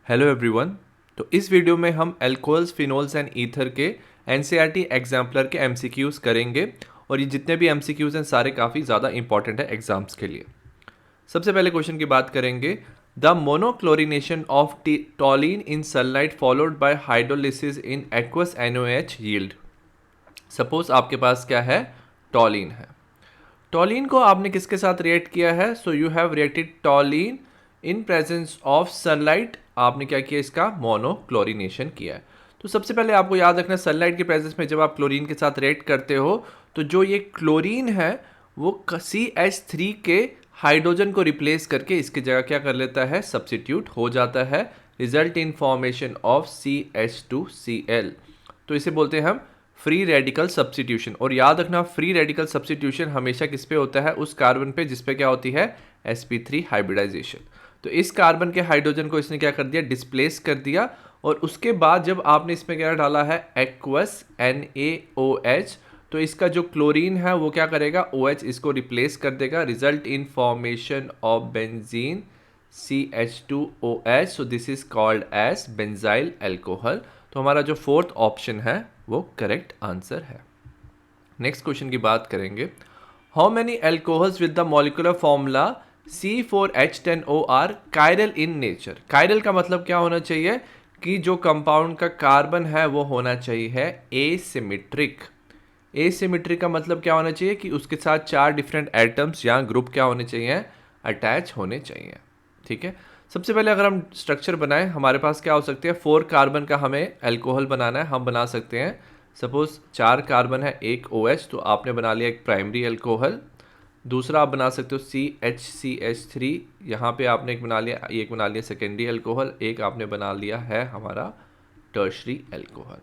Hello everyone. तो इस video में हम अल्कोहल्स, फिनोल्स एंड ईथर के एनसीईआरटी एग्जाम्पलर के एमसीक्यूज करेंगे और ये जितने भी एमसीक्यूज हैं सारे काफ़ी ज़्यादा इंपॉर्टेंट है एग्जाम्स के लिए। सबसे पहले क्वेश्चन की बात करेंगे। The monochlorination of टॉलिन in sunlight followed by hydrolysis in aqueous NaOH yield. Suppose आपके पास क्या है, टॉलिन है। टॉलिन को आपने किसके साथ रिएक्ट किया है? So you have reacted टॉलिन in presence of sunlight. आपने क्या किया, इसका मोनोक्लोरिनेशन किया है। तो सबसे पहले आपको याद रखना, सनलाइट के प्रेजेंस में जब आप क्लोरीन के साथ रिएक्ट करते हो तो जो ये क्लोरीन है वो CH3 के हाइड्रोजन को रिप्लेस करके इसकी जगह क्या कर लेता है, सब्सिट्यूट हो जाता है, result in formation of CH2Cl। तो इसे बोलते हैं हम फ्री रेडिकल सब्स्टिट्यूशन। और याद रखना, फ्री रेडिकल सब्स्टिट्यूशन हमेशा किस पे होता है, उस कार्बन पे जिस पे क्या होती है, sp3 हाइब्रिडाइजेशन। तो इस कार्बन के हाइड्रोजन को इसने क्या कर दिया, डिस्प्लेस कर दिया। और उसके बाद जब आपने इसमें क्या डाला है, एक्वस NaOH, तो इसका जो क्लोरीन है वो क्या करेगा, OH इसको रिप्लेस कर देगा, result in formation of benzene CH2OH। So this is called as benzyl alcohol. तो हमारा जो फोर्थ ऑप्शन है वो करेक्ट आंसर है। नेक्स्ट क्वेश्चन की बात करेंगे। How many alcohols with the molecular formula C4H10O are chiral in nature. Chiral का मतलब क्या होना चाहिए कि जो कंपाउंड का कार्बन है वो होना चाहिए है एसिमेट्रिक। एसिमेट्रिक का मतलब क्या होना चाहिए कि उसके साथ 4 डिफरेंट एटम्स या ग्रुप क्या होने चाहिए, अटैच होने चाहिए। ठीक है। सबसे पहले अगर हम स्ट्रक्चर बनाएं, हमारे पास क्या हो सकते हैं, 4 कार्बन का हमें अल्कोहल बनाना है, हम बना सकते हैं। सपोज 4 कार्बन है, एक OH, तो आपने बना लिया एक प्राइमरी अल्कोहल। दूसरा आप बना सकते हो CHCH3, यहाँ पे आपने एक बना लिया सेकेंडरी अल्कोहल, एक आपने बना लिया है हमारा टर्शरी अल्कोहल।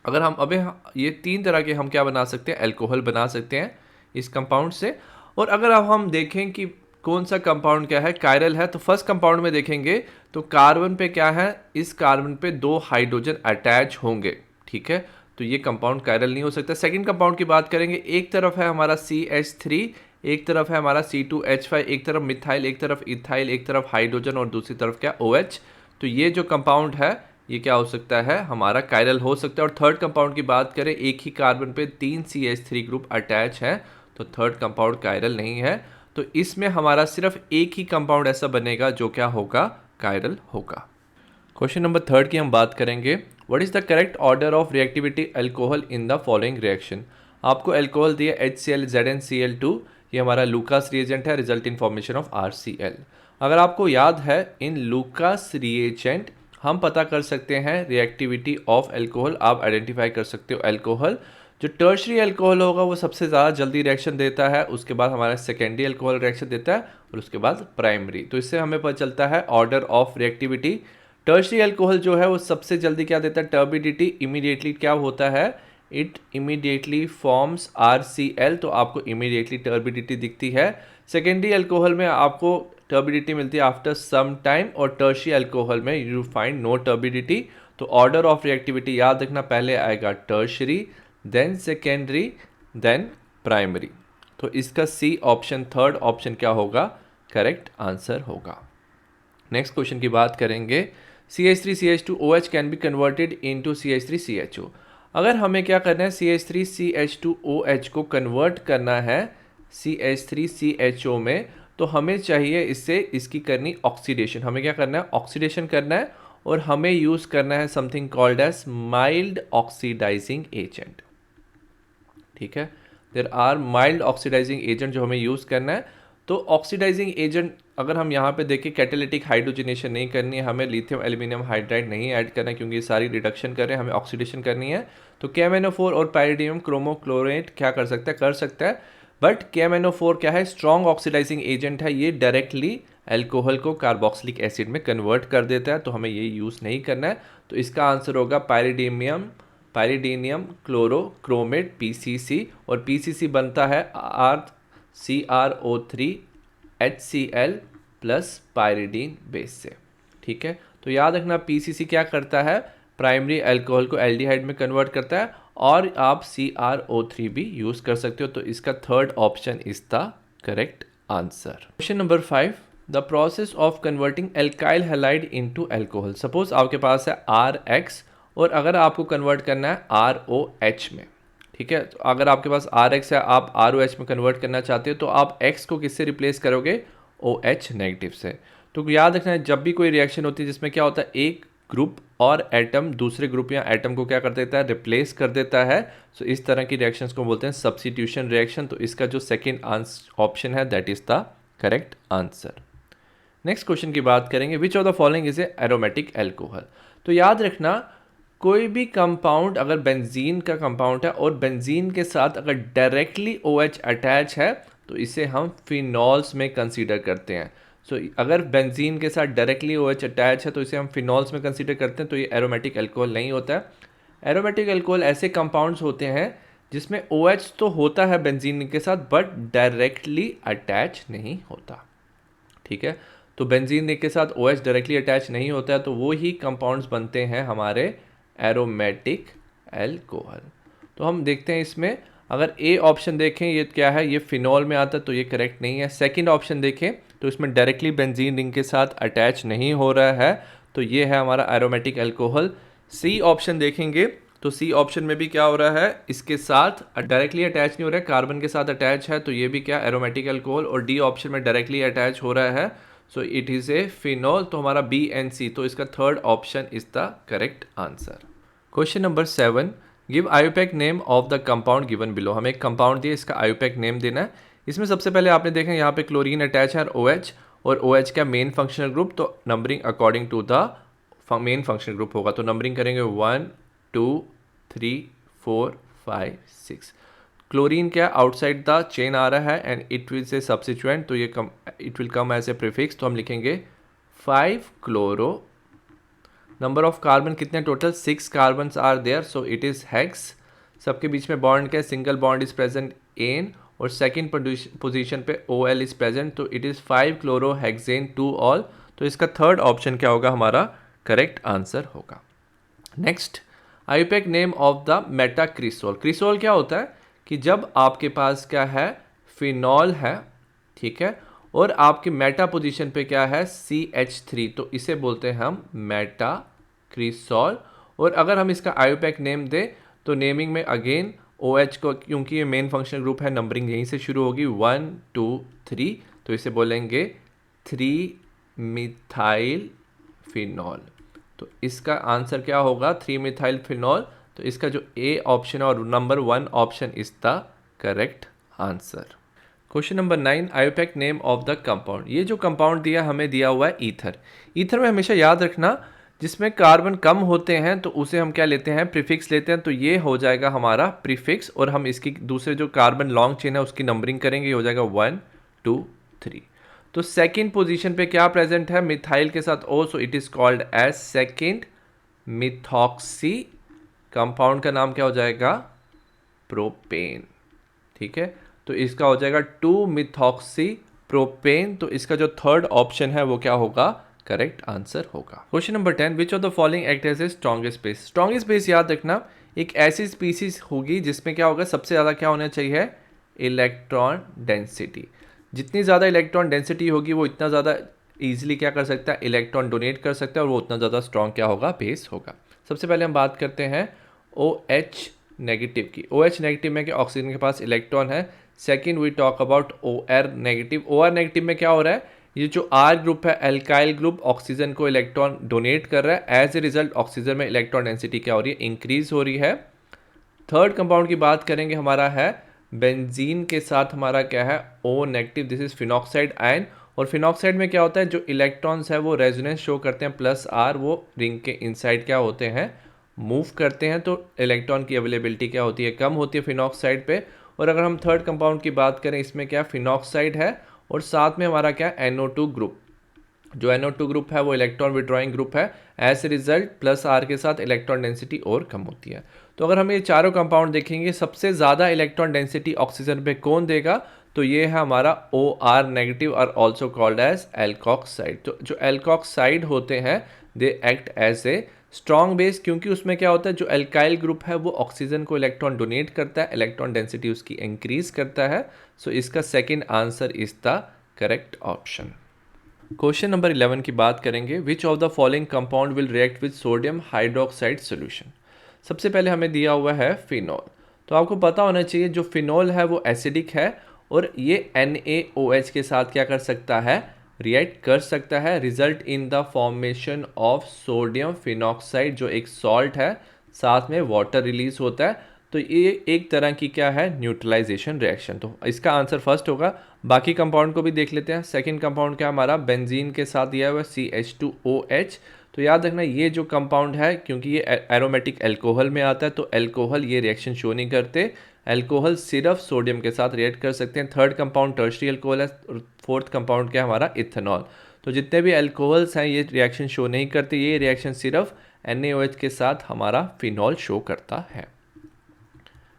अगर हम अबे ये 3 तरह के हम क्या बना सकते हैं, अल्कोहल बना सकते हैं इस कंपाउंड से। और अगर अब हम देखें कि कौन सा कंपाउंड क्या है, कायरल है, तो फर्स्ट कंपाउंड में देखेंगे तो कार्बन पे क्या है, इस कार्बन पे 2 हाइड्रोजन अटैच होंगे। ठीक है, तो ये कंपाउंड कायरल नहीं हो सकता। सेकंड कंपाउंड की बात करेंगे, एक तरफ है हमारा CH3, एक तरफ है हमारा C2H5, एक तरफ मिथाइल, एक तरफ इथाइल, एक तरफ हाइड्रोजन और दूसरी तरफ क्या, OH। तो ये जो कंपाउंड है ये क्या हो सकता है, हमारा कायरल हो सकता है। और थर्ड कंपाउंड की बात करें, एक ही कार्बन पे 3 CH3 ग्रुप अटैच है, तो थर्ड कंपाउंड कायरल नहीं है। तो इसमें हमारा सिर्फ एक ही कंपाउंड ऐसा बनेगा जो क्या होगा, कायरल होगा। क्वेश्चन नंबर 3 की हम बात करेंगे। What is the correct order of reactivity alcohol in the following reaction. आपको अल्कोहल दिया HCl ZnCl2, ये हमारा लूकास रिएजेंट है, result in formation of RCl। अगर आपको याद है, इन लूकास रिएजेंट हम पता कर सकते हैं रिएक्टिविटी ऑफ अल्कोहल, आप आइडेंटिफाई कर सकते हो अल्कोहल। जो टर्शरी अल्कोहल होगा वो सबसे ज़्यादा जल्दी रिएक्शन देता है, उसके बाद हमारा सेकेंडरी अल्कोहल रिएक्शन देता है और उसके बाद प्राइमरी। तो इससे हमें पता चलता है order of reactivity. Tertiary alcohol जो है वो सबसे जल्दी क्या देता है, टर्बिडिटी, इमीडिएटली क्या होता है, इट इमीडिएटली फॉर्म्स RCl, तो आपको इमीडिएटली टर्बिडिटी दिखती है। सेकेंडरी अल्कोहल में आपको टर्बिडिटी मिलती है आफ्टर सम टाइम, और टर्शरी अल्कोहल में यू फाइंड नो टर्बिडिटी। तो ऑर्डर ऑफ रिएक्टिविटी याद रखना, पहले आएगा tertiary, then secondary, then primary. तो इसका C ऑप्शन, थर्ड ऑप्शन क्या होगा, करेक्ट आंसर होगा। नेक्स्ट क्वेश्चन की बात करेंगे। CH3CH2OH can be converted into CH3CHO। अगर हमें क्या करना है, CH3CH2OH को कन्वर्ट करना है CH3CHO में, तो हमें चाहिए इससे इसकी करनी ऑक्सीडेशन। हमें क्या करना है, ऑक्सीडेशन करना है, और हमें यूज़ करना है something called as mild oxidising agent. ठीक है, there are mild oxidising agent जो हमें यूज़ करना है। तो ऑक्सीडाइजिंग एजेंट अगर हम यहाँ पे देखें, कैटालिटिक हाइड्रोजनेशन नहीं करनी है, हमें लिथियम एल्यूमिनियम हाइड्राइड नहीं ऐड करना है क्योंकि ये सारी रिडक्शन कर रहे हैं, हमें ऑक्सीडेशन करनी है। तो KMnO4 और पैरिडियम क्रोमोक्लोरेट क्या कर सकता है, कर सकता है। बट KMnO4 क्या है, स्ट्रॉन्ग ऑक्सीडाइजिंग एजेंट है, ये डायरेक्टली अल्कोहल को कार्बोक्सिलिक एसिड में कन्वर्ट कर देता है, तो हमें ये यूज़ नहीं करना है। तो इसका आंसर होगा पायरिडीनियम क्लोरोक्रोमेट PCC, और PCC बनता है CrO3 HCl plus pyridine base से। ठीक है, तो याद रखना PCC क्या करता है, प्राइमरी अल्कोहल को एल्डिहाइड में कन्वर्ट करता है, और आप CrO3 भी यूज़ कर सकते हो। तो इसका third option is the correct answer. Question number 5, the process of converting alkyl halide into alcohol. Suppose आपके पास है RX और अगर आपको कन्वर्ट करना है ROH में, ठीक है, तो अगर आपके पास RX है, आप ROH में कन्वर्ट करना चाहते हो, तो आप X को किससे रिप्लेस करोगे? OH नेगेटिव से। तो याद रखना है, जब भी कोई रिएक्शन होती है जिसमें क्या होता है, एक ग्रुप और एटम दूसरे ग्रुप या एटम को क्या कर देता है? रिप्लेस कर देता है। सो इस तरह की रिएक्शंस को बोलते हैं सब्स्टिट्यूशन रिएक्शन। तो इसका जो सेकेंड ऑप्शन है that is the correct answer. Next question की बात करेंगे, विच of the following is a aromatic alcohol. तो याद रखना, कोई भी कंपाउंड अगर बेंजीन का कंपाउंड है और बेंजीन के साथ अगर डायरेक्टली OH अटैच है तो इसे हम फिनॉल्स में कंसीडर करते हैं। सो अगर बेंजीन के साथ डायरेक्टली OH अटैच है तो इसे हम फिनॉल्स में कंसीडर करते हैं, तो ये एरोमेटिक अल्कोहल नहीं होता है। एरोमेटिक अल्कोहल ऐसे कंपाउंड्स होते हैं जिसमें OH तो होता है बेंजीन के साथ बट डायरेक्टली अटैच नहीं होता, ठीक है। तो बेंजीन के साथ OH डायरेक्टली अटैच नहीं होता है, तो वो ही कंपाउंड्स बनते हैं हमारे एरोमेटिक एल्कोहल। तो हम देखते हैं इसमें, अगर ए ऑप्शन देखें ये क्या है, ये फिनॉल में आता है, तो ये करेक्ट नहीं है। सेकंड ऑप्शन देखें तो इसमें डायरेक्टली बेंजीन रिंग के साथ अटैच नहीं हो रहा है, तो ये है हमारा एरोमेटिक एल्कोहल। सी ऑप्शन देखेंगे तो सी ऑप्शन में भी क्या हो रहा है, इसके साथ डायरेक्टली अटैच नहीं हो रहा है, कार्बन के साथ अटैच है, तो ये भी क्या एरोमेटिक एल्कोहल। और डी ऑप्शन में डायरेक्टली अटैच हो रहा है, सो इट इज ए फिनॉल। तो हमारा बी एंड सी, तो इसका third option is the correct answer. Question number 7, give IUPAC name of the compound given below. हमें एक कंपाउंड दिया, इसका आयुपैक नेम देना है। इसमें सबसे पहले आपने देखा यहाँ पे क्लोरीन अटैच है OH, और OH का मेन फंक्शनल ग्रुप, तो numbering according to the main functional group होगा। तो नंबरिंग करेंगे 1 2 3 4 5 6। क्लोरीन क्या आउटसाइड द चेन आ रहा है and it will say substituent, तो ये it will come as a prefix, तो हम लिखेंगे 5 क्लोरो। नंबर ऑफ कार्बन कितने total? 6 carbons are there, so it is hex. सबके बीच में बॉन्ड क्या है? Single bond is present ane, और सेकंड पोजीशन पे OL इज प्रेजेंट, तो it is 5 chloro hexane 2 ol. तो इसका थर्ड ऑप्शन क्या होगा? हमारा करेक्ट आंसर होगा। Next, IUPAC name of the metacresol. Cresol क्या होता है कि जब आपके पास क्या है, फिनॉल है, ठीक है, और आपके मेटा पोजीशन पे क्या है, CH3, तो इसे बोलते हैं हम मेटाक्रिसोल। और अगर हम इसका आयुपैक नेम दें तो नेमिंग में अगेन OH को, क्योंकि ये मेन फंक्शनल ग्रुप है, नंबरिंग यहीं से शुरू होगी 1 2 3, तो इसे बोलेंगे 3 मिथाइल फिनॉल। तो इसका आंसर क्या होगा? 3 मिथाइल फिनॉल। तो इसका जो ए ऑप्शन है और number 1 option is the correct answer. Question number 9, IUPAC name of the compound. ये जो कंपाउंड दिया हमें दिया हुआ है ईथर। ईथर में हमेशा याद रखना, जिसमें कार्बन कम होते हैं तो उसे हम क्या लेते हैं? प्रीफिक्स लेते हैं, तो ये हो जाएगा हमारा प्रीफिक्स। और हम इसकी दूसरे जो कार्बन लॉन्ग चेन है उसकी नंबरिंग करेंगे, ये हो जाएगा 1 2 3। तो सेकेंड पोजीशन पे क्या प्रेजेंट है? मिथाइल के साथ O, so it is called as second methoxy. Compound का नाम क्या हो जाएगा? प्रोपेन, ठीक है। तो इसका हो जाएगा 2 मिथॉक्सी प्रोपेन। तो इसका जो थर्ड ऑप्शन है वो क्या होगा? करेक्ट आंसर होगा। Question number 10, which of the following act as a strongest base. Strongest base याद रखना, एक ऐसी स्पीसीज होगी जिसमें क्या होगा? सबसे ज़्यादा क्या होना चाहिए? Electron density. जितनी ज़्यादा इलेक्ट्रॉन डेंसिटी होगी वो इतना ज़्यादा ईजिली क्या कर सकता है? इलेक्ट्रॉन डोनेट कर सकता है, और वो उतना ज़्यादा स्ट्रॉन्ग क्या होगा? बेस होगा। सबसे पहले हम बात करते हैं OH नेगेटिव की। OH नेगेटिव में क्या ऑक्सीजन के पास इलेक्ट्रॉन है। Second we talk about OR negative. OR negative में क्या हो रहा है? ये जो R ग्रुप है, एल्काइल ग्रुप, ऑक्सीजन को इलेक्ट्रॉन डोनेट कर रहा है। एज ए रिजल्ट ऑक्सीजन में इलेक्ट्रॉन डेंसिटी क्या हो रही है? इंक्रीज हो रही है। थर्ड कंपाउंड की बात करेंगे, हमारा है बेंजीन के साथ हमारा क्या है? O negative, this is phenoxide ion. और फिनॉक्साइड में क्या होता है? जो इलेक्ट्रॉन्स है वो रेजोनेंस शो करते हैं, +R, वो रिंग के इनसाइड क्या होते हैं? मूव करते हैं, तो इलेक्ट्रॉन की अवेलेबिलिटी क्या होती है? कम होती है फिनॉक्साइड पे। और अगर हम थर्ड कंपाउंड की बात करें, इसमें क्या फिनॉक्साइड है और साथ में हमारा क्या? NO2 group. जो NO2 ग्रुप है वो इलेक्ट्रॉन विड्रॉइंग ग्रुप है। एज ए रिजल्ट +R के साथ इलेक्ट्रॉन डेंसिटी और कम होती है। तो अगर हम ये चारों कंपाउंड देखेंगे, सबसे ज़्यादा इलेक्ट्रॉन डेंसिटी ऑक्सीजन पे कौन देगा? तो ये है हमारा OR नेगेटिव और ऑल्सो कॉल्ड एज एल्कोक्साइड। तो जो एल्कोक्साइड होते हैं they act as a strong base, क्योंकि उसमें क्या होता है? जो एल्काइल ग्रुप है वो ऑक्सीजन को इलेक्ट्रॉन डोनेट करता है, इलेक्ट्रॉन डेंसिटी उसकी इंक्रीज करता है। सो इसका second answer is the correct option. Question number 11 की बात करेंगे, विच of the following compound will react with sodium hydroxide solution. सबसे पहले हमें दिया हुआ है फिनॉल। तो आपको पता होना चाहिए जो फिनॉल है वो एसिडिक है और ये NaOH के साथ क्या कर सकता है, रिएक्ट कर सकता है, result in the formation of sodium phenoxide, जो एक सॉल्ट है, साथ में वाटर रिलीज होता है। तो ये एक तरह की क्या है, न्यूट्रलाइजेशन रिएक्शन। तो इसका आंसर फर्स्ट होगा। बाकी कंपाउंड को भी देख लेते हैं। सेकंड कंपाउंड क्या हमारा बेंजीन के साथ दिया हुआ है CH2OH। तो याद रखना ये जो कंपाउंड है, क्योंकि ये एरोमेटिक अल्कोहल में आता है, तो अल्कोहल ये रिएक्शन शो नहीं करते। अल्कोहल सिर्फ सोडियम के साथ रिएक्ट कर सकते हैं। थर्ड कंपाउंड टर्शियरी अल्कोहल है। फोर्थ कंपाउंड क्या है हमारा, इथेनॉल। तो जितने भी अल्कोहल्स हैं ये रिएक्शन शो नहीं करते, ये रिएक्शन सिर्फ NaOH के साथ हमारा फिनॉल शो करता है।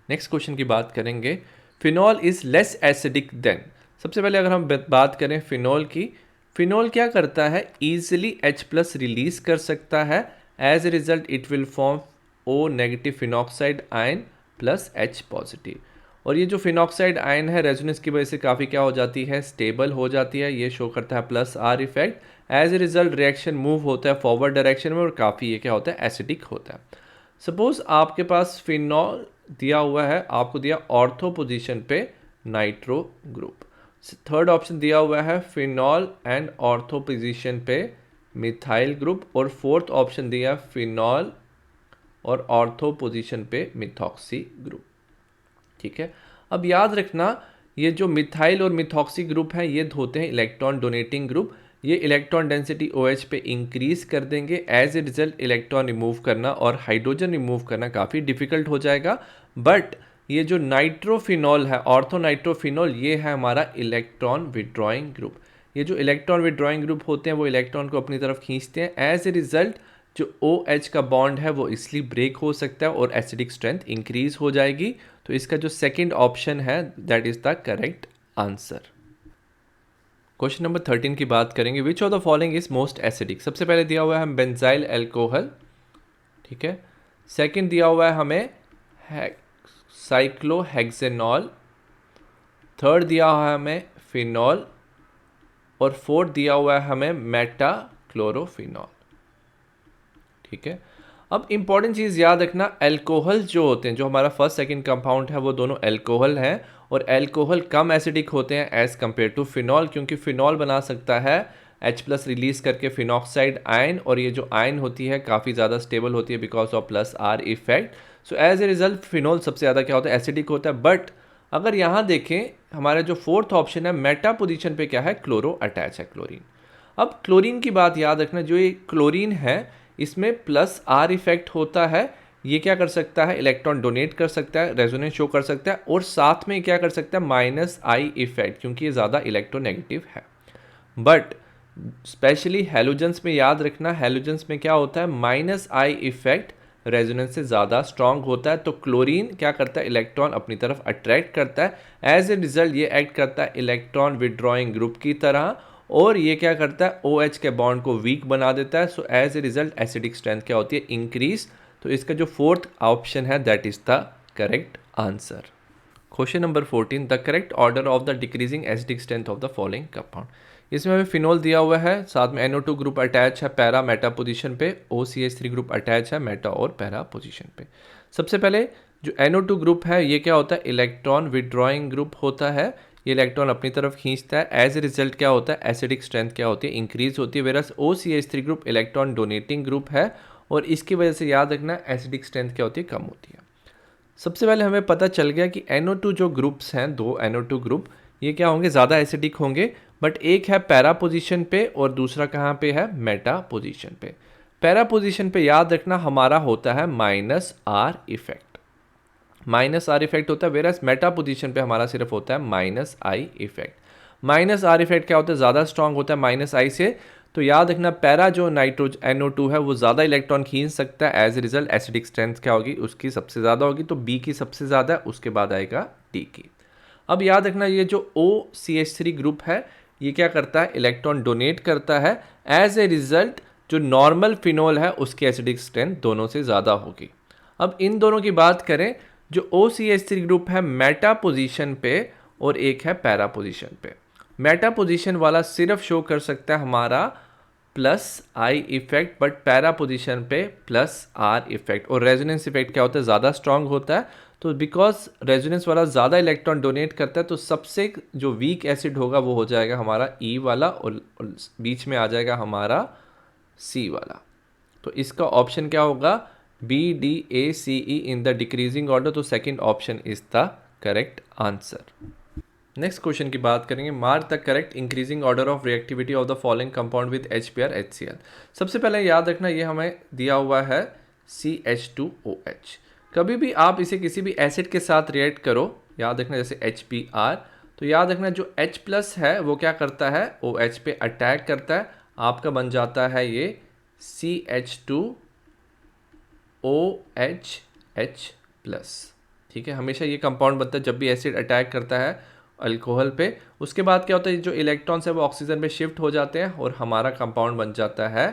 नेक्स्ट क्वेश्चन की बात करेंगे, phenol is less acidic then. सबसे पहले अगर हम बात करें फिनॉल की, फिनॉल क्या करता है, ईजिली H+ रिलीज कर सकता है। As a result it will form O negative phenoxide ion plus H positive. और ये जो फिनॉक्साइड आयन है रेजोनेंस की वजह से काफ़ी क्या हो जाती है, स्टेबल हो जाती है। ये शो करता है +R effect. As a result reaction move होता है फॉरवर्ड डायरेक्शन में और काफ़ी ये क्या होता है, एसिडिक होता है। सपोज आपके पास फिनॉल दिया हुआ है, आपको दिया ऑर्थो पोजीशन पे नाइट्रो ग्रुप। थर्ड ऑप्शन दिया हुआ है फिनॉल एंड ऑर्थो पोजीशन पे मिथाइल ग्रुप। और फोर्थ ऑप्शन दिया फिनॉल और ऑर्थो पोजीशन पे मिथॉक्सी ग्रुप। ठीक है, अब याद रखना ये जो मिथाइल और मिथॉक्सी ग्रुप हैं ये होते हैं इलेक्ट्रॉन डोनेटिंग ग्रुप। ये इलेक्ट्रॉन डेंसिटी OH पे इंक्रीज कर देंगे। As a result electron remove करना और हाइड्रोजन रिमूव करना काफ़ी डिफिकल्ट हो जाएगा। बट ये जो नाइट्रोफिनॉल है, ऑर्थो नाइट्रोफिनॉल, ये है हमारा इलेक्ट्रॉन विड्रॉइंग ग्रुप। ये जो इलेक्ट्रॉन विड्रॉइंग ग्रुप होते हैं वो इलेक्ट्रॉन को अपनी तरफ खींचते हैं। एज ए रिजल्ट जो OH का बॉन्ड है वो इसलिए ब्रेक हो सकता है और एसिडिक स्ट्रेंथ इंक्रीज हो जाएगी। तो इसका जो सेकंड ऑप्शन है that is the correct answer. Question number 13 की बात करेंगे, विच of the following is most acidic. सबसे पहले दिया हुआ है हमें बेंजाइल अल्कोहल। ठीक है, सेकंड दिया हुआ है हमें साइक्लोहेक्सेनॉल। थर्ड दिया हुआ है हमें फिनॉल और फोर्थ दिया हुआ है हमें मेटाक्लोरोफिनॉल। ठीक है, अब इंपॉर्टेंट चीज़ याद रखना, अल्कोहल जो होते हैं, जो हमारा फर्स्ट सेकंड कंपाउंड है वो दोनों अल्कोहल हैं और अल्कोहल कम एसिडिक होते हैं एज़ कम्पेयर टू फिनॉल, क्योंकि फिनॉल बना सकता है H+ रिलीज करके फिनॉक्साइड आयन, और ये जो आयन होती है काफ़ी ज़्यादा स्टेबल होती है because of +R effect. So as a result phenol सबसे ज़्यादा क्या होता है, एसिडिक होता है। बट अगर यहाँ देखें हमारा जो फोर्थ ऑप्शन है मेटा पोजिशन पे क्या है, क्लोरो अटैच है, क्लोरीन। अब क्लोरीन की बात याद रखना, जो ये क्लोरीन है इसमें +R इफेक्ट होता है। ये क्या कर सकता है, इलेक्ट्रॉन डोनेट कर सकता है, रेजोनेंस शो कर सकता है, और साथ में क्या कर सकता है, -I इफेक्ट, क्योंकि ये ज़्यादा इलेक्ट्रोनेगेटिव है। बट स्पेशली हेलोजेंस में याद रखना, हेलोजेंस में क्या होता है, -I इफेक्ट रेजोनेंस से ज़्यादा स्ट्रांग होता है। तो क्लोरीन क्या करता है, इलेक्ट्रॉन अपनी तरफ अट्रैक्ट करता है। एज ए रिजल्ट ये एक्ट करता है इलेक्ट्रॉन विड्रॉइंग ग्रुप की तरह, और ये क्या करता है, OH के बॉन्ड को वीक बना देता है। So as a result acidic strength क्या होती है, इंक्रीज। तो इसका जो फोर्थ ऑप्शन है that is the correct answer. Question number 14, the correct order of the decreasing acidic strength of the following compound. इसमें हमें फिनॉल दिया हुआ है, साथ में NO2 ग्रुप अटैच है पैरा मेटा पोजीशन पे, OCH3 ग्रुप अटैच है मेटा और पैरा पोजीशन पे। सबसे पहले जो NO2 ग्रुप है ये क्या होता है, इलेक्ट्रॉन विड्रॉइंग ग्रुप होता है। ये इलेक्ट्रॉन अपनी तरफ खींचता है। एज ए रिजल्ट क्या होता है, एसिडिक स्ट्रेंथ क्या होती है, इंक्रीज होती है। Whereas OCH3 group electron donating group है और इसकी वजह से याद रखना एसिडिक स्ट्रेंथ क्या होती है, कम होती है। सबसे पहले हमें पता चल गया कि NO2 जो ग्रुप्स हैं, दो NO2 ग्रुप, ये क्या होंगे, ज़्यादा एसिडिक होंगे। बट एक है पैरा पोजीशन पे और दूसरा कहाँ पे है, मेटा पोजीशन पे। पैरा पोजीशन पे याद रखना हमारा होता है -R इफेक्ट, -R इफेक्ट होता है। वेरस मेटा पोजीशन पे हमारा सिर्फ होता है -I इफेक्ट। -R इफेक्ट क्या होता है, ज़्यादा स्ट्रांग होता है -I से। तो याद रखना पैरा जो NO2 है वो ज़्यादा इलेक्ट्रॉन खींच सकता है। As a result acidic strength क्या होगी, उसकी सबसे ज़्यादा होगी। तो B की सबसे ज़्यादा, उसके बाद आएगा D की। अब याद रखना ये जो OCH3 ग्रुप है ये क्या करता है, इलेक्ट्रॉन डोनेट करता है। एज ए रिजल्ट जो नॉर्मल फिनॉल है उसकी एसिडिक स्ट्रेंथ दोनों से ज़्यादा होगी। अब इन दोनों की बात करें, जो OCH3 ग्रुप है मेटा पोजीशन पे और एक है पैरा पोजीशन पे। मेटा पोजीशन वाला सिर्फ शो कर सकता है हमारा plus I effect, but para position पे प्लस आर इफेक्ट। और रेजोनेंस इफेक्ट क्या होता है, ज़्यादा स्ट्रांग होता है। तो बिकॉज रेजोनेंस वाला ज़्यादा इलेक्ट्रॉन डोनेट करता है, तो सबसे जो वीक एसिड होगा वो हो जाएगा हमारा ई वाला, और बीच में आ जाएगा हमारा सी वाला। तो इसका ऑप्शन क्या होगा, B D A C E in the decreasing order. तो second option is the correct answer. Next question की बात करेंगे, mark the correct increasing order of reactivity of the following compound with HBr HCl। सबसे पहले याद रखना ये हमें दिया हुआ है CH2OH। कभी भी आप इसे किसी भी एसिड के साथ रिएक्ट करो, याद रखना जैसे HBr, तो याद रखना जो H प्लस है वो क्या करता है, OH पे अटैक करता है, आपका बन जाता है ये CH2OHH प्लस। ठीक है, हमेशा ये कंपाउंड बनता है जब भी एसिड अटैक करता है अल्कोहल पे। उसके बाद क्या होता है, जो इलेक्ट्रॉन्स है वो ऑक्सीजन पे शिफ्ट हो जाते हैं और हमारा कंपाउंड बन जाता है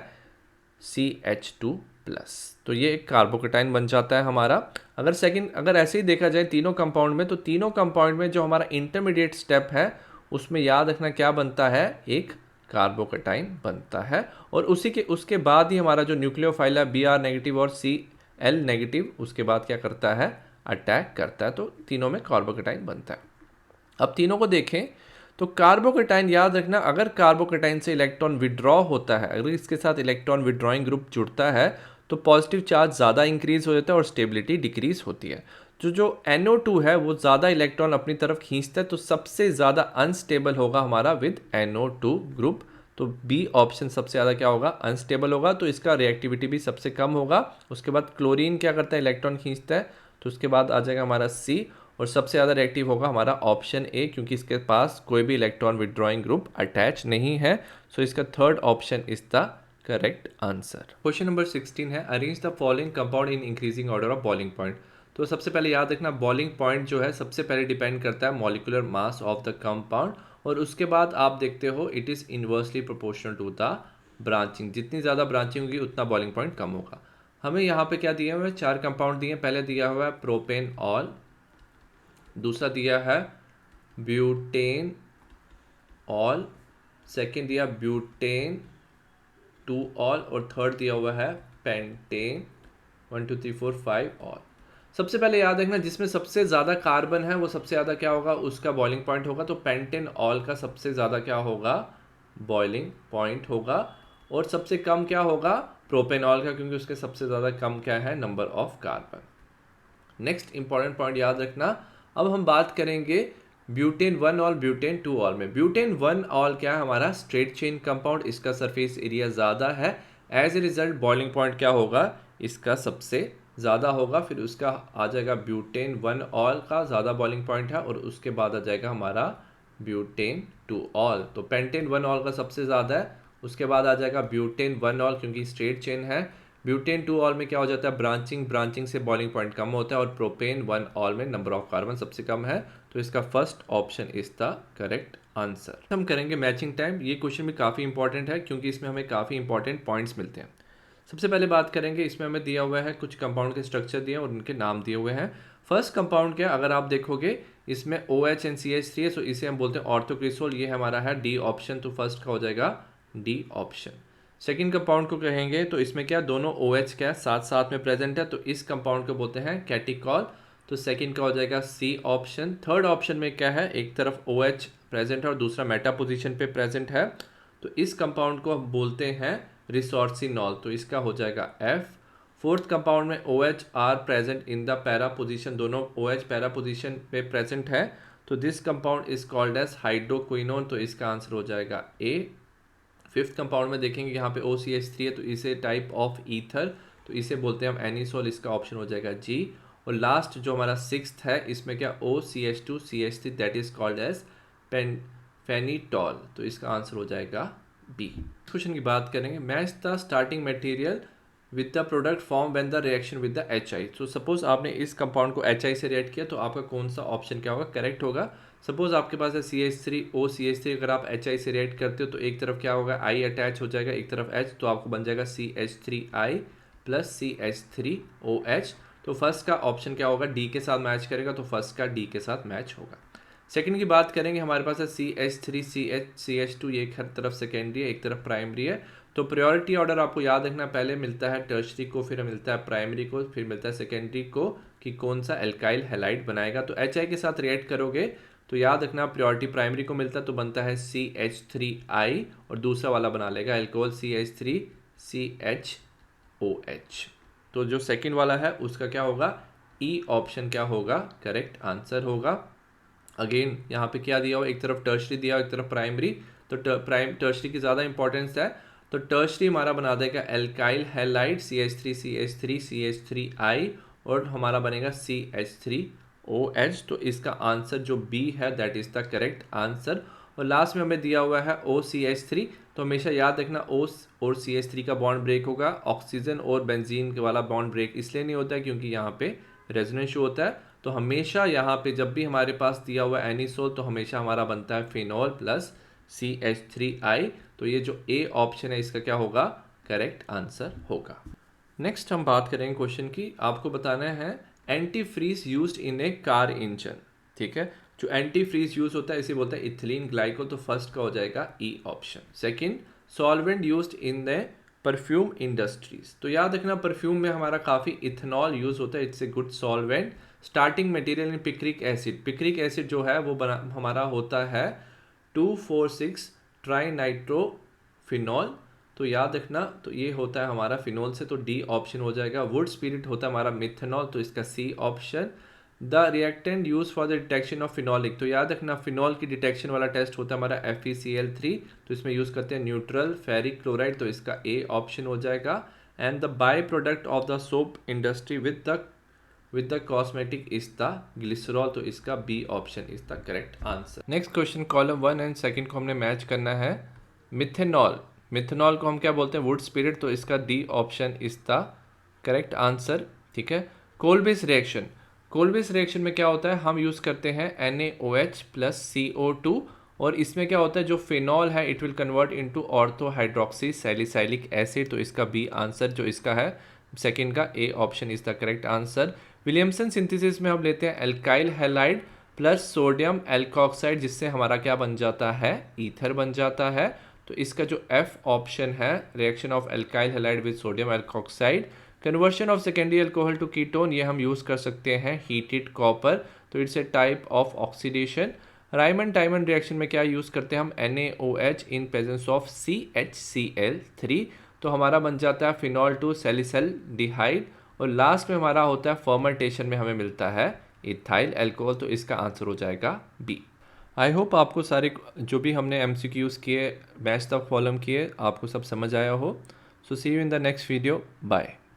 CH2 प्लस। तो ये एक कार्बोकेटाइन बन जाता है हमारा। अगर ऐसे ही देखा जाए तीनों कंपाउंड में, तो तीनों कंपाउंड में जो हमारा इंटरमीडिएट स्टेप है उसमें याद रखना क्या बनता है, एक कार्बोकेटाइन बनता है। और उसके बाद ही हमारा जो न्यूक्लियोफाइल है Br नेगेटिव और Cl नेगेटिव उसके बाद क्या करता है, अटैक करता है। तो तीनों में कार्बोकेटाइन बनता है। अब तीनों को देखें तो कार्बोकेटाइन, याद रखना अगर कार्बोकेटाइन से इलेक्ट्रॉन विड्रॉ होता है, अगर इसके साथ इलेक्ट्रॉन विड्रॉइंग ग्रुप जुड़ता है तो पॉजिटिव चार्ज ज़्यादा इंक्रीज हो जाता है और स्टेबिलिटी डिक्रीज होती है। जो NO2 है वो ज़्यादा इलेक्ट्रॉन अपनी तरफ खींचता है, तो सबसे ज़्यादा अनस्टेबल होगा हमारा विद NO2 ग्रुप। तो बी ऑप्शन सबसे ज़्यादा क्या होगा, अनस्टेबल होगा। तो इसका रिएक्टिविटी भी सबसे कम होगा। उसके बाद क्लोरीन क्या करता है, इलेक्ट्रॉन खींचता है, तो उसके बाद आ जाएगा हमारा सी। और सबसे ज़्यादा रिएक्टिव होगा हमारा ऑप्शन ए, क्योंकि इसके पास कोई भी इलेक्ट्रॉन विड्रॉइंग ग्रुप अटैच नहीं है। सो इसका third option is the correct answer. Question number 16 है, arrange the following compound in increasing order of boiling point. तो सबसे पहले याद रखना बॉइलिंग पॉइंट जो है सबसे पहले डिपेंड करता है molecular mass of the compound, और उसके बाद आप देखते हो it is inversely proportional to the branching. जितनी ज़्यादा ब्रांचिंग होगी उतना बॉइलिंग पॉइंट कम होगा। हमें यहाँ पे क्या दिया हुआ है, 4 कंपाउंड दिए। पहले दिया हुआ है प्रोपेन ऑल, दूसरा दिया है ब्यूटेन ऑल, सेकेंड दिया ब्यूटेन 2 ऑल, और थर्ड दिया हुआ है पेंटेन 1 2 3 4 5 ऑल। सबसे पहले याद रखना जिसमें सबसे ज़्यादा कार्बन है वो सबसे ज़्यादा क्या होगा, उसका बॉइलिंग पॉइंट होगा। तो पेंटेन ऑल का सबसे ज़्यादा क्या होगा, बॉइलिंग पॉइंट होगा। और सबसे कम क्या होगा, प्रोपेनॉल का, क्योंकि उसके सबसे ज़्यादा कम क्या है, number of carbon. Next important point याद रखना, अब हम बात करेंगे ब्यूटेन 1 ऑल ब्यूटेन 2 ऑल में। ब्यूटेन 1 ऑल क्या है, हमारा स्ट्रेट चेन कंपाउंड, इसका सरफेस एरिया ज़्यादा है। As a result boiling point क्या होगा, इसका सबसे ज़्यादा होगा। फिर उसका आ जाएगा ब्यूटेन 1 ऑल का ज़्यादा बॉइलिंग पॉइंट है, और उसके बाद आ जाएगा हमारा ब्यूटेन 2 ऑल। तो पेंटेन 1 ऑल का सबसे ज़्यादा है, उसके बाद आ जाएगा ब्यूटेन 1 ऑल क्योंकि स्ट्रेट चेन है। ब्यूटेन 2 ऑल में क्या हो जाता है, ब्रांचिंग से बॉइलिंग पॉइंट कम होता है। और प्रोपेन 1 ऑल में नंबर ऑफ कार्बन सबसे कम है। तो इसका first option is the correct answer. हम करेंगे मैचिंग टाइम। ये क्वेश्चन भी काफ़ी इंपॉर्टेंट है क्योंकि इसमें हमें काफ़ी इंपॉर्टेंट पॉइंट्स मिलते हैं। सबसे पहले बात करेंगे, इसमें हमें दिया हुआ है कुछ कंपाउंड के स्ट्रक्चर दिए और उनके नाम दिए हुए हैं। फर्स्ट कंपाउंड क्या, अगर आप देखोगे इसमें OH एंड CH3 है, सो इसे हम बोलते हैं ऑर्थोक्रिसोल। ये हमारा है डी ऑप्शन, तो फर्स्ट का हो जाएगा डी ऑप्शन। सेकेंड कंपाउंड को कहेंगे तो इसमें क्या, दोनों OH क्या साथ साथ में प्रेजेंट है, तो इस कंपाउंड को बोलते हैं कैटिकॉल। तो सेकेंड का हो जाएगा सी ऑप्शन। थर्ड ऑप्शन में क्या है, एक तरफ OH प्रेजेंट है और दूसरा मेटा पोजीशन पे प्रेजेंट है, तो इस कंपाउंड को हम बोलते हैं रिसोर्सिनॉल, तो इसका हो जाएगा F। फोर्थ कंपाउंड में OH are present in the para position, दोनों OH पैरा पोजीशन पे प्रेजेंट है, तो this compound is called as hydroquinone, तो इसका आंसर हो जाएगा A। फिफ्थ कंपाउंड में देखेंगे यहाँ पे OCH3 है, तो इसे टाइप ऑफ ईथर, तो इसे बोलते हैं हम एनिसोल, इसका ऑप्शन हो जाएगा G। और लास्ट जो हमारा सिक्स्थ है, इसमें क्या OCH2 CH3 that is called as phenetole, तो इसका आंसर हो जाएगा B। क्वेश्चन की बात करेंगे, match the starting material with the product form when the reaction with the HI। तो सपोज आपने इस कंपाउंड को HI से रिएक्ट किया, तो आपका कौन सा ऑप्शन क्या होगा, करेक्ट होगा। सपोज आपके पास है CH3 OCH3, अगर आप HI से रिएक्ट करते हो तो एक तरफ क्या होगा, I अटैच हो जाएगा, एक तरफ H, तो आपको बन जाएगा CH3I प्लस CH3OH। तो फर्स्ट का ऑप्शन क्या होगा, D के साथ मैच करेगा, तो फर्स्ट का D के साथ मैच होगा। सेकंड की बात करेंगे, हमारे पास है CH3 CH2, ये एक हर तरफ सेकेंडरी है, एक तरफ प्राइमरी है। तो प्रायोरिटी ऑर्डर आपको याद रखना, पहले मिलता है टर्शरी को, फिर मिलता है प्राइमरी को, फिर मिलता है सेकेंडरी को कि कौन सा एल्काइल हैलाइड बनाएगा। तो HI के साथ रिएक्ट करोगे तो याद रखना प्रायोरिटी प्राइमरी को मिलता है तो बनता है CH3I, और दूसरा वाला बना लेगा एल्कोहल CH3CHOH। तो जो सेकंड वाला है उसका क्या होगा, E ऑप्शन क्या होगा, करेक्ट आंसर होगा। अगेन यहाँ पे क्या दिया हुआ, एक तरफ टर्शरी दिया हुआ, एक तरफ प्राइमरी। तो टर्शरी की ज़्यादा इंपॉर्टेंस है, तो टर्शरी हमारा बना देगा एल्काइल हैलाइड CH3CH3CH3I, और हमारा बनेगा CH3OH। तो इसका आंसर जो B है that is the correct answer. और लास्ट में हमें दिया हुआ है OCH3, तो हमेशा याद रखना O और CH3 का बॉन्ड ब्रेक होगा। ऑक्सीजन और बेंजीन वाला बॉन्ड ब्रेक इसलिए नहीं होता है क्योंकि यहाँ पे रेजोनेंस शो होता है। तो हमेशा यहाँ पे जब भी हमारे पास दिया हुआ एनिसोल तो हमेशा हमारा बनता है फिनॉल प्लस CH3I। तो ये जो A ऑप्शन है इसका क्या होगा, करेक्ट आंसर होगा। नेक्स्ट हम बात करेंगे क्वेश्चन की, आपको बताना है anti freeze used in a car engine. ठीक है, जो एंटी फ्रीज यूज होता है इसे बोलते हैं इथिलीन ग्लाइकोल, तो फर्स्ट का हो जाएगा E option. Second, solvent used in the perfume industries. तो याद रखना परफ्यूम में हमारा काफ़ी इथेनॉल यूज होता है, it's a good solvent. Starting material in picric acid, picric acid जो है वो हमारा होता है 2,4,6 ट्राइनाइट्रोफिनॉल। तो याद रखना तो ये होता है हमारा फिनॉल से, तो D ऑप्शन हो जाएगा। वुड स्पिरिट होता है हमारा मिथेनॉल, तो इसका C option. The reactant use for the detection of phenolic, तो याद रखना फिनॉल की डिटेक्शन वाला टेस्ट होता है हमारा FeCl3, तो इसमें यूज करते हैं न्यूट्रल फेरिक क्लोराइड, तो इसका A ऑप्शन हो जाएगा। And the by product of the soap industry with the cosmetic is the glycerol, तो इसका B option is the correct answer. Next question, column 1 and second को हमने मैच करना है। मिथेनॉल, मिथेनॉल को हम क्या बोलते हैं, वुड स्पिरिट, तो इसका D option is the correct answer. ठीक है, कोलबिस रिएक्शन, कोलबिस रिएक्शन में क्या होता है, हम यूज़ करते हैं NaOH प्लस CO2, और इसमें क्या होता है जो फिनॉल है it will convert into ortho hydroxy salicylic acid, तो इसका B आंसर जो इसका है सेकंड का A option is the correct answer. Williamson synthesis में हम लेते हैं alkyl halide plus sodium alkoxide, जिससे हमारा क्या बन जाता है, ईथर बन जाता है। तो इसका जो F ऑप्शन है, reaction of alkyl halide with sodium alkoxide, conversion of secondary alcohol to ketone, ये हम यूज़ कर सकते हैं हीटेड कॉपर, तो it's a type of oxidation. Reimer Tiemann reaction में क्या यूज़ करते हैं हम, NaOH in presence of CHCl3, तो हमारा बन जाता है फिनॉल टू सैलिसल्डिहाइड। और लास्ट में हमारा होता है फर्मेंटेशन में हमें मिलता है इथाइल अल्कोहल, तो इसका आंसर हो जाएगा B। आई होप आपको सारे जो भी हमने MCQs किए मैच तक फॉलो किए आपको सब समझ आया हो। So see you in the next video, bye.